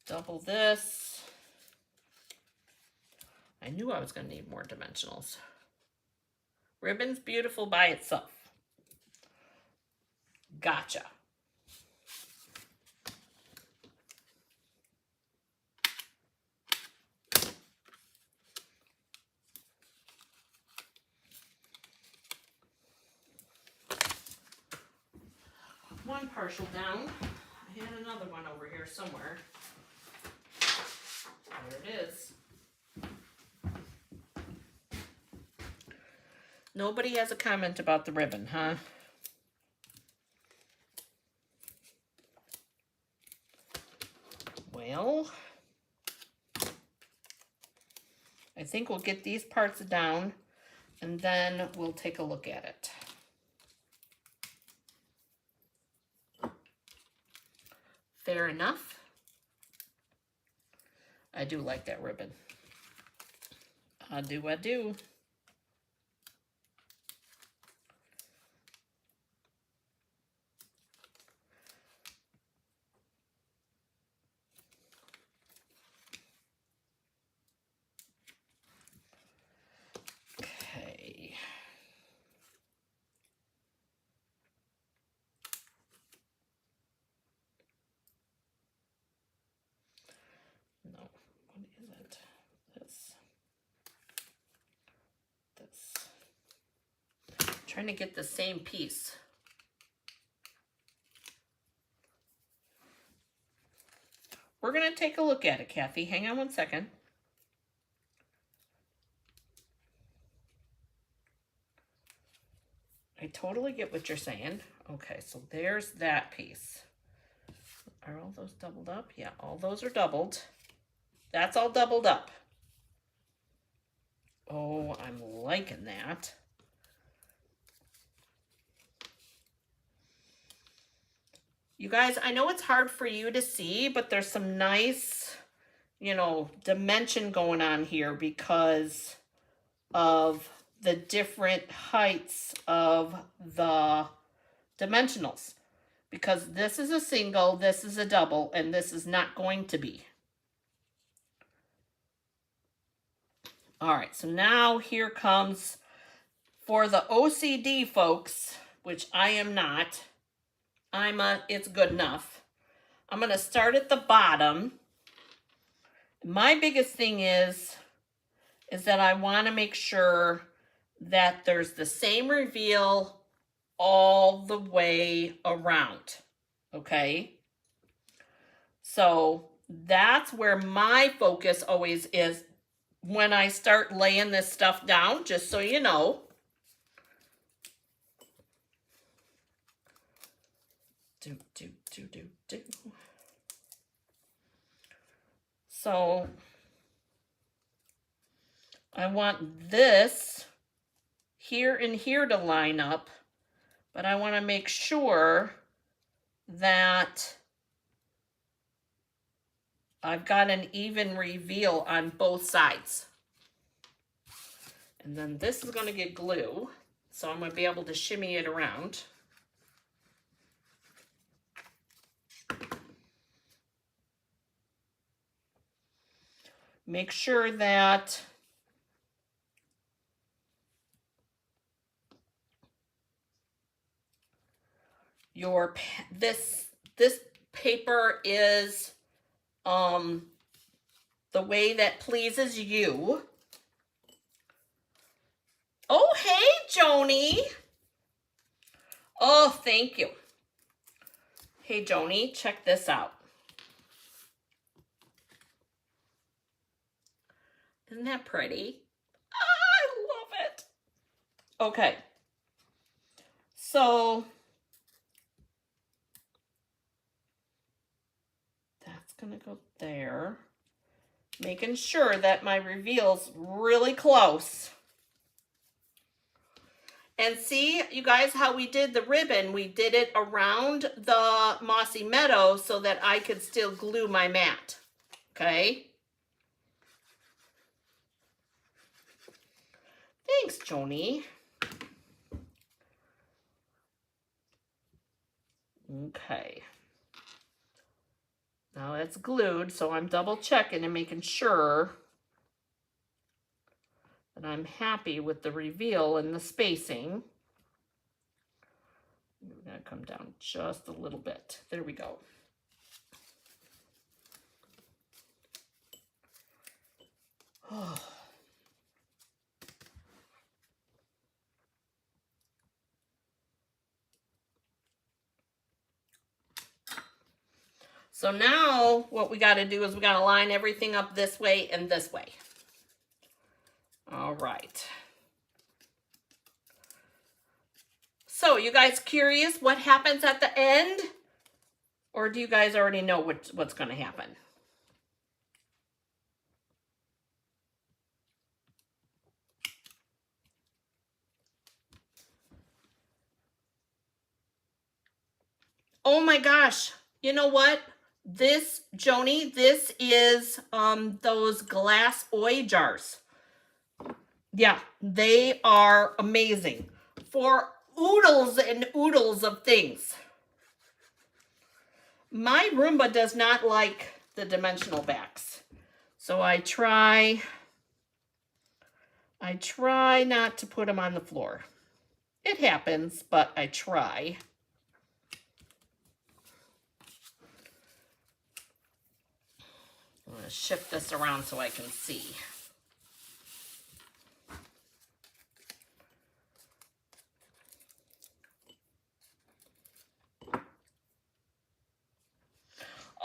Double this. I knew I was going to need more dimensionals. Ribbon's beautiful by itself. Gotcha. One one partial down. I had another one over here somewhere. There it is. Nobody has a comment about the ribbon, huh? Well, I think we'll get these parts down and then we'll take a look at it. Fair enough. I do like that ribbon. I do, I do. Okay. No, what is it? This. Trying to get the same piece. We're going to take a look at it, Kathy. Hang on one second. I totally get what you're saying. Okay, so there's that piece. Are all those doubled up? Yeah, all those are doubled. That's all doubled up. Oh, I'm liking that. You guys, I know it's hard for you to see, but there's some nice, you know, dimension going on here because of the different heights of the dimensionals. Because this is a single, this is a double, and this is not going to be. All right, so now here comes, for the OCD folks, which I am not, it's good enough. I'm going to start at the bottom. My biggest thing is that I want to make sure that there's the same reveal all the way around, okay? So that's where my focus always is when I start laying this stuff down, just so you know. So I want this here and here to line up, but I want to make sure that I've got an even reveal on both sides. And then this is going to get glue, so I'm going to be able to shimmy it around. Make sure that this paper is the way that pleases you. Oh, hey, Joni. Oh, thank you. Hey, Joni, check this out. Isn't that pretty? I love it. Okay. So that's going to go there. Making sure that my reveal's really close. And see, you guys, how we did the ribbon. We did it around the Mossy Meadow so that I could still glue my mat. Okay? Thanks, Joni. Okay. Now it's glued, so I'm double checking and making sure that I'm happy with the reveal and the spacing. We're going to come down just a little bit. There we go. Oh. So now what we got to do is we got to line everything up this way and this way. All right. So you guys curious what happens at the end? Or do you guys already know what's going to happen? Oh my gosh. You know what? This, Joni, this is those glass oil jars. Yeah, they are amazing for oodles and oodles of things. My Roomba does not like the dimensional backs. So I try not to put them on the floor. It happens, but I try. I'm going to shift this around so I can see.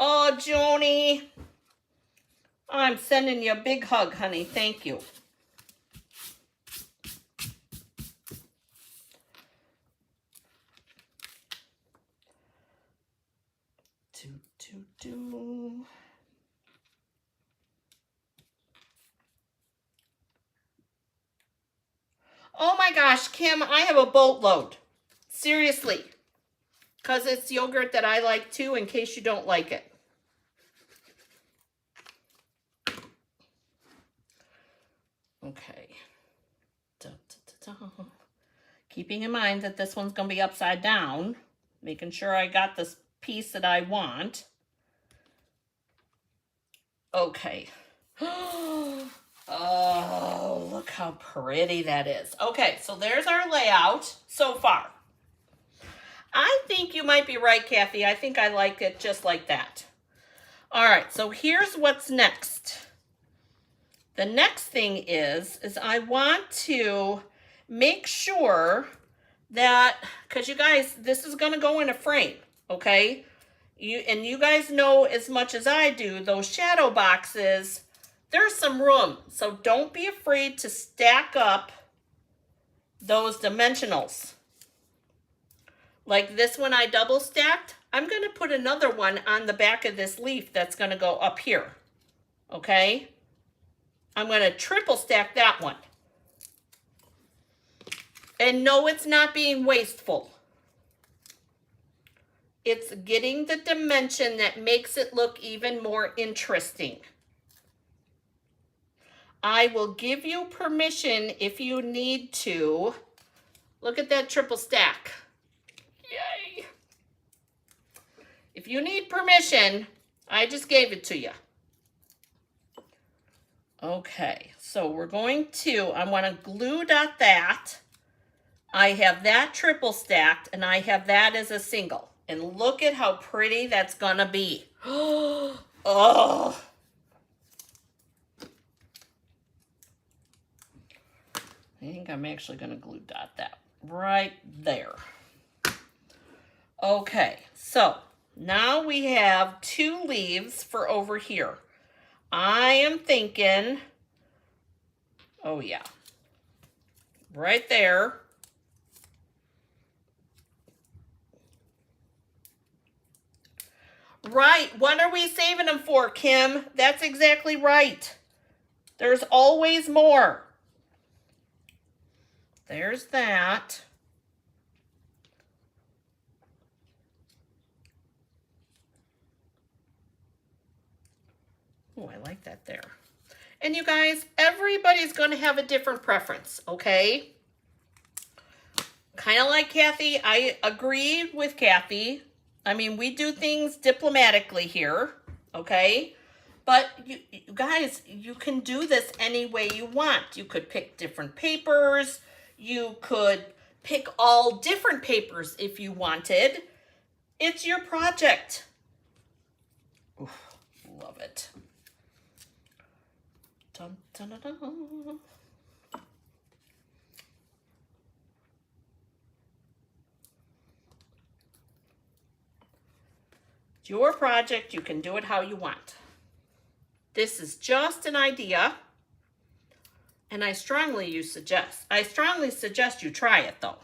Oh, Joni, I'm sending you a big hug, honey. Thank you. Oh my gosh, Kim, I have a boatload. Seriously. Because it's yogurt that I like too, in case you don't like it. Okay. Da, da, da, da. Keeping in mind that this one's going to be upside down. Making sure I got this piece that I want. Okay. Oh, look how pretty that is. Okay, so there's our layout so far. I think you might be right, Kathy. I think I like it just like that. All right, so here's what's next. The next thing is I want to make sure that, because you guys, this is going to go in a frame, okay? You guys know as much as I do, those shadow boxes, there's some room. So don't be afraid to stack up those dimensionals. Like this one I double stacked, I'm going to put another one on the back of this leaf that's going to go up here, okay? I'm going to triple stack that one. And no, it's not being wasteful. It's getting the dimension that makes it look even more interesting. I will give you permission if you need to. Look at that triple stack. Yay. If you need permission, I just gave it to you. Okay, so we're going to, I want to glue dot that. I have that triple stacked and I have that as a single. And look at how pretty that's gonna be. Oh. I think I'm actually gonna glue dot that right there. Okay, so now we have 2 leaves for over here. I am thinking, oh yeah, right there. Right, what are we saving them for, Kim? That's exactly right. There's always more. There's that. Oh, I like that there. And you guys, everybody's going to have a different preference, okay? Kind of like Kathy. I agree with Kathy. I mean, we do things diplomatically here, okay? But you guys, you can do this any way you want. You could pick different papers. You could pick all different papers if you wanted. It's your project. Oof, love it. Dun, dun, dun, dun. your project. You can do it how you want. This is just an idea, and I strongly suggest you try it though.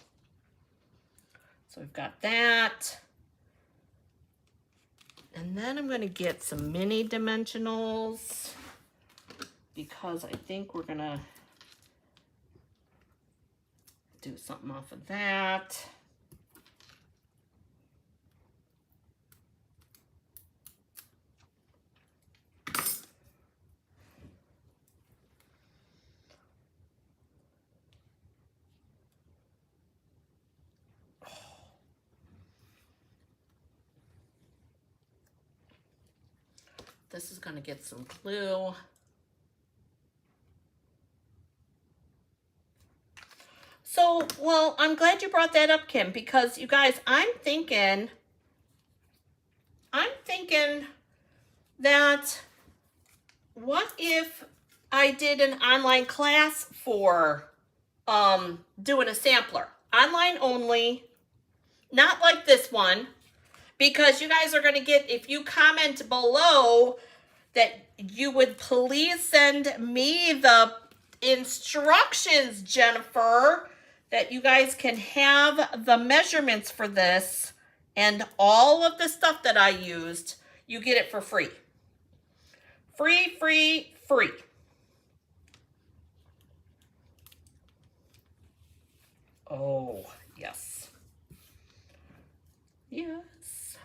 So we've got that. And then I'm going to get some mini dimensionals because I think we're going to do something off of that. This is going to get some glue. So, well, I'm glad you brought that up, Kim, because you guys, I'm thinking that what if I did an online class for doing a sampler? Online only, not like this one, because you guys are going to get, if you comment below that you would please send me the instructions, Jennifer, that you guys can have the measurements for this and all of the stuff that I used, you get it for free. Free, free, free. Oh, yes. Yes.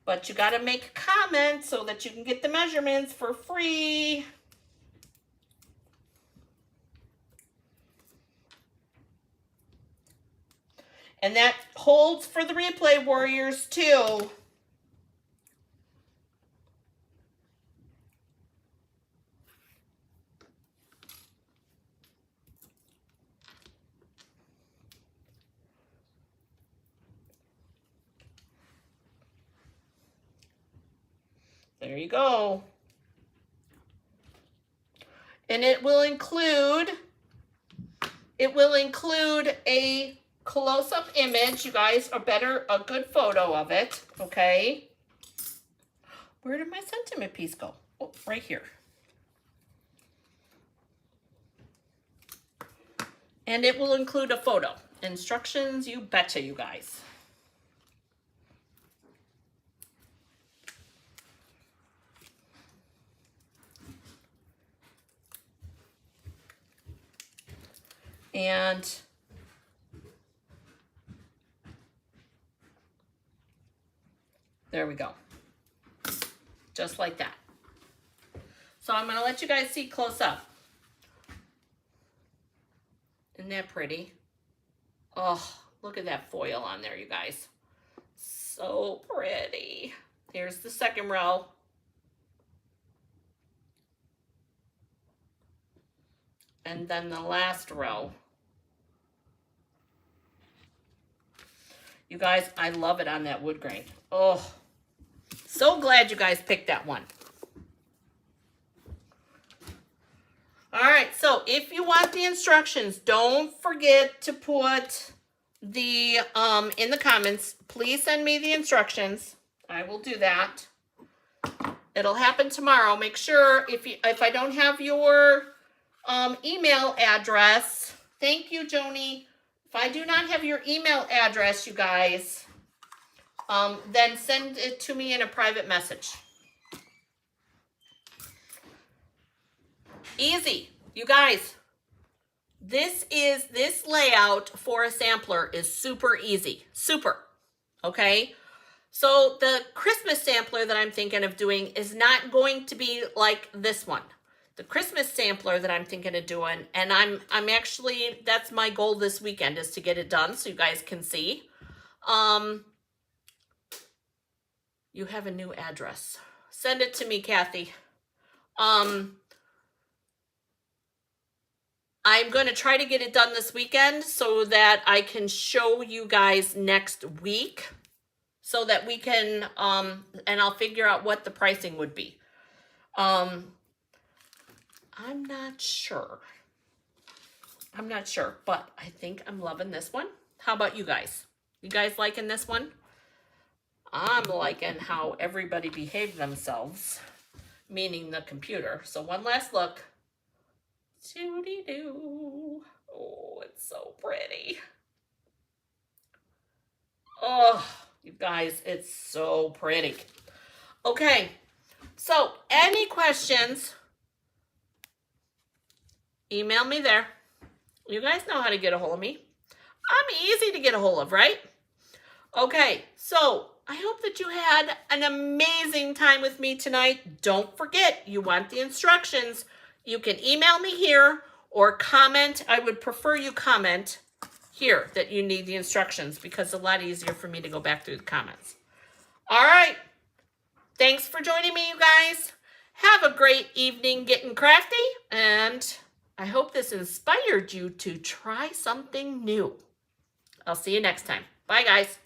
But you got to make a comment so that you can get the measurements for free. And that holds for the replay warriors too. There you go. And it will include a close-up image, you guys, a good photo of it, okay? Where did my sentiment piece go? Oh, right here. And it will include a photo. Instructions, you betcha, you guys. And there we go. Just like that. So I'm going to let you guys see close up. Isn't that pretty? Oh, look at that foil on there, you guys. So pretty. Here's the second row. And then the last row. You guys, I love it on that wood grain. Oh, so glad you guys picked that one. All right, so if you want the instructions, don't forget to put the in the comments. Please send me the instructions. I will do that. It'll happen tomorrow. Make sure if I don't have your email address, thank you, Joni. If I do not have your email address, you guys, then send it to me in a private message. Easy, you guys. This layout for a sampler is super easy, super, okay? So the Christmas sampler that I'm thinking of doing is not going to be like this one. The Christmas sampler that I'm thinking of doing, and I'm actually, that's my goal this weekend, is to get it done so you guys can see. You have a new address. Send it to me, Kathy. I'm going to try to get it done this weekend so that I can show you guys next week so that we can, and I'll figure out what the pricing would be. I'm not sure, but I think I'm loving this one. How about you guys? You guys liking this one? I'm liking how everybody behaved themselves, meaning the computer. So one last look. Doo-dee-doo. Oh, it's so pretty. Oh, you guys, it's so pretty. Okay, so any questions, email me there. You guys know how to get a hold of me. I'm easy to get a hold of, right? Okay, so I hope that you had an amazing time with me tonight. Don't forget, you want the instructions. You can email me here or comment. I would prefer you comment here that you need the instructions because it's a lot easier for me to go back through the comments. All right. Thanks for joining me, you guys. Have a great evening getting crafty, and I hope this inspired you to try something new. I'll see you next time. Bye, guys.